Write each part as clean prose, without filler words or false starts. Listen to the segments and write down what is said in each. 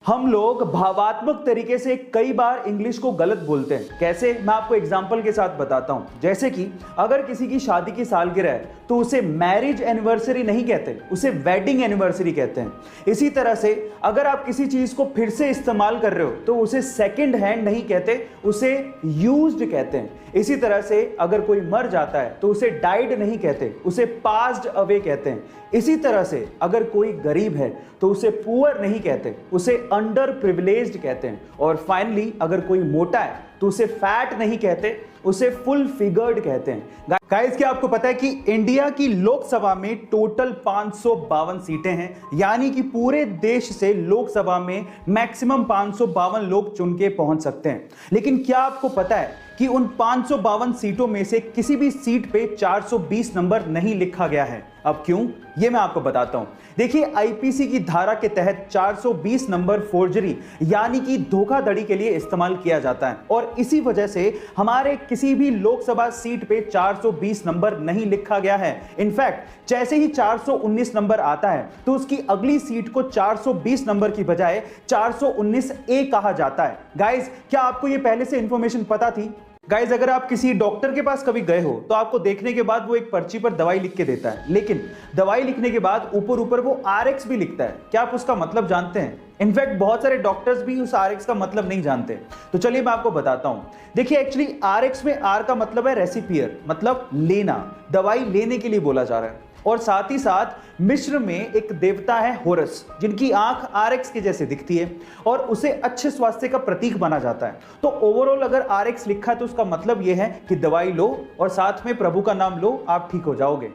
हम लोग भावात्मक तरीके से कई बार इंग्लिश को गलत बोलते हैं। कैसे? मैं आपको एग्जांपल के साथ बताता हूं। जैसे कि अगर किसी की शादी की सालगिरह है तो उसे मैरिज एनिवर्सरी नहीं कहते, उसे वेडिंग एनिवर्सरी कहते हैं। इसी तरह से अगर आप किसी चीज को फिर से इस्तेमाल कर रहे हो तो उसे सेकंड हैंड नहीं कहते, उसे यूज्ड कहते हैं। इसी तरह से अगर कोई मर जाता है तो उसे डाइड नहीं कहते, उसे पास्ड अवे कहते हैं। इसी तरह से अगर कोई गरीब है तो उसे पुअर नहीं कहते, उसे अंडर प्रिविलेज्ड कहते हैं। और फाइनली अगर कोई मोटा है तो उसे फैट नहीं कहते, उसे फुल फिगर्ड कहते हैं। गाइस, क्या आपको पता है कि इंडिया की लोकसभा में टोटल 552 सीटें हैं, यानी कि पूरे देश से लोकसभा में मैक्सिमम 552 लोग चुन के पहुंच सकते हैं। लेकिन क्या आपको पता है कि उन 552 सीटों में से किसी भी सीट पे 420 नंबर नहीं लिखा गया है? अब क्यों, ये मैं आपको बताता हूं। देखिए, आईपीसी की धारा के तहत 420 नंबर फोर्जरी यानी कि धोखाधड़ी के लिए इस्तेमाल किया जाता है और इसी वजह से हमारे किसी भी लोकसभा सीट पे 420 नंबर नहीं लिखा गया है। इनफैक्ट जैसे ही 419 नंबर आता है तो उसकी अगली सीट को 420 नंबर की बजाय 419 ए कहा जाता है। गाइस, क्या आपको ये पहले से इंफॉर्मेशन पता थी? गाइज, अगर आप किसी डॉक्टर के पास कभी गए हो तो आपको देखने के बाद वो एक पर्ची पर दवाई लिख के देता है, लेकिन दवाई लिखने के बाद ऊपर ऊपर वो RX भी लिखता है। क्या आप उसका मतलब जानते हैं? इनफैक्ट बहुत सारे डॉक्टर्स भी उस RX का मतलब नहीं जानते। तो चलिए मैं आपको बताता हूं। देखिए, एक्चुअली RX में R का मतलब है रेसिपियर, मतलब लेना, दवाई लेने के लिए बोला जा रहा है। और साथ ही साथ मिस्र में एक देवता है होरस, जिनकी आंख RX के जैसे दिखती है और उसे अच्छे स्वास्थ्य का प्रतीक माना जाता है। तो ओवरऑल अगर RX लिखा है तो उसका मतलब यह है कि दवाई लो और साथ में प्रभु का नाम लो, आप ठीक हो जाओगे।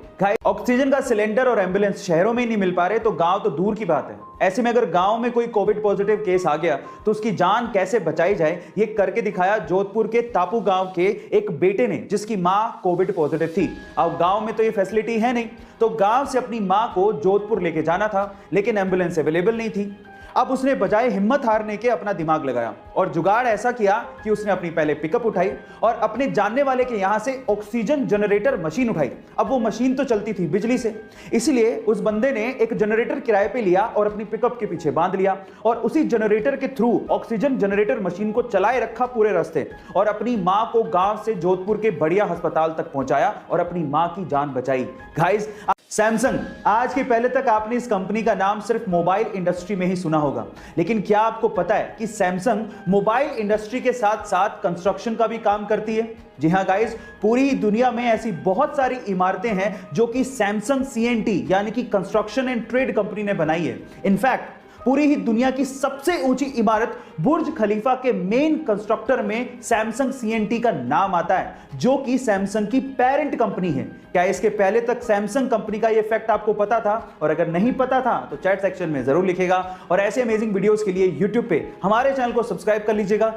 ऑक्सीजन का सिलेंडर और एम्बुलेंस शहरों में नहीं मिल पा रहे तो गांव तो दूर की बात है। ऐसे में अगर गांव में कोई कोविड पॉजिटिव केस आ गया तो उसकी जान कैसे बचाई जाए, ये करके दिखाया जोधपुर के तापू गांव के एक बेटे ने, जिसकी मां कोविड पॉजिटिव थी। अब गांव में तो ये फैसिलिटी है नहीं, तो गांव से अपनी मां को जोधपुर लेके जाना था, लेकिन एम्बुलेंस अवेलेबल नहीं थी। अब उसने बजाय हिम्मत हारने के अपना दिमाग लगाया और जुगाड़ ऐसा किया कि उसने अपनी पहले पिकअप उठाई और अपने जानने वाले के यहां से ऑक्सीजन जनरेटर मशीन उठाई। अब वो मशीन तो चलती थी बिजली से, इसलिए उस बंदे ने एक जनरेटर किराए पे लिया और अपनी पिकअप के पीछे बांध लिया और उसी जनरेटर के थ्रू ऑक्सीजन जनरेटर मशीन को चलाए रखा पूरे रास्ते और अपनी मां को गांव से जोधपुर के बढ़िया अस्पताल तक पहुंचाया और अपनी मां की जान बचाई। गाइस, सैमसंग, आज के पहले तक आपने इस कंपनी का नाम सिर्फ मोबाइल इंडस्ट्री में ही सुना होगा, लेकिन क्या आपको पता है कि सैमसंग मोबाइल इंडस्ट्री के साथ साथ कंस्ट्रक्शन का भी काम करती है? जी हां गाइस, पूरी दुनिया में ऐसी बहुत सारी इमारतें हैं जो कि सैमसंग CNT यानी कि कंस्ट्रक्शन एंड ट्रेड कंपनी ने बनाई है। इनफैक्ट पूरी ही दुनिया की सबसे ऊंची इमारत बुर्ज खलीफा के मेन कंस्ट्रक्टर में सैमसंग CNT का नाम आता है, जो कि सैमसंग की पेरेंट कंपनी है। क्या इसके पहले तक सैमसंग कंपनी का ये फैक्ट आपको पता था? और अगर नहीं पता था तो चैट सेक्शन में जरूर लिखेगा और ऐसे अमेजिंग वीडियोस के लिए YouTube पे हमारे चैनल को सब्सक्राइब कर लीजिएगा।